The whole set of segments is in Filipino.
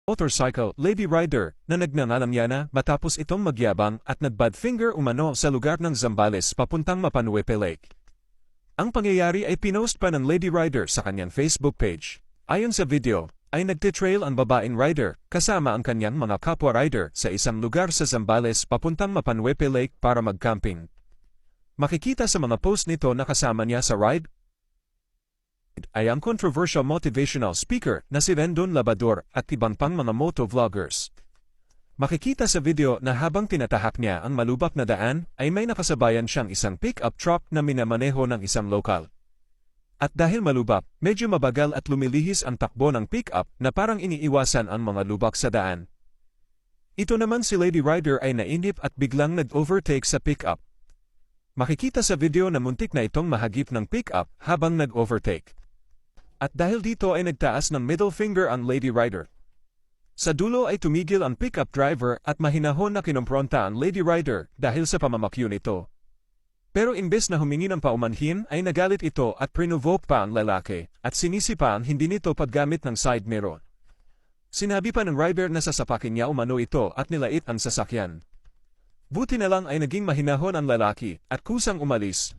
motorcycle Lady Rider na nagnangalam yana matapos itong magyabang at nagbadfinger umano sa lugar ng Zambales papuntang Mapanuepe Lake. Ang pangyayari ay pinost pa ng Lady Rider sa kanyang Facebook page. Ayon sa video, ay nagtitrail ang babaeng rider kasama ang kanyang mga kapwa rider sa isang lugar sa Zambales papuntang Mapanuepe Lake para mag-camping. Makikita sa mga post nito na kasama niya sa ride ay ang controversial motivational speaker na si Rendon Labador at ibang pang mga motovloggers. Makikita sa video na habang tinatahak niya ang malubak na daan ay may nakasabayan siyang isang pick-up truck na minamaneho ng isang lokal. At dahil malubak, medyo mabagal at lumilihis ang takbo ng pick-up na parang iniiwasan ang mga lubak sa daan. Ito naman si Lady Rider ay nainip at biglang nag-overtake sa pick-up. Makikita sa video na muntik na itong mahagip ng pick-up habang nag-overtake. At dahil dito ay nagtaas ng middle finger ang Lady Rider. Sa dulo ay tumigil ang pick-up driver at mahinahon na kinompronta ang Lady Rider dahil sa pamamakyo nito. Pero imbes na humingi ng paumanhin ay nagalit ito at prinovoke pa ang lalaki at sinisi pa ang hindi nito paggamit ng side mirror. Sinabi pa ng rider na sasapakin niya umano ito at nilait ang sasakyan. Buti na lang ay naging mahinahon ang lalaki at kusang umalis.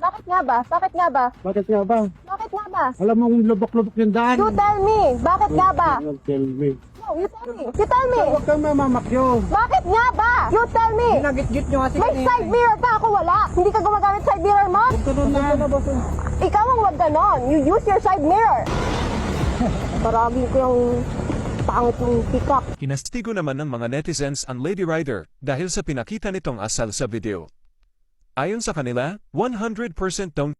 Bakit nga ba? Bakit nga ba? Bakit nga ba? Bakit nga ba? Alam mo kung lubok-lubok yung daan. You tell me! Bakit nga ba? Don't tell me. No, you tell me! You tell me! Huwag kang mamamakyo. Bakit nga ba? You tell me! Ginagit-git nyo kasi May side mirror pa ako wala! Hindi ka gumagamit side mirror mo? Ganun na. Ikaw ang wag ganon! You use your side mirror! Paragin ko yung pangit ng pick-up. Kinastigo naman ng mga netizens ang Lady Rider dahil sa pinakita nitong asal sa video. Ayon sa kanila, 100% don't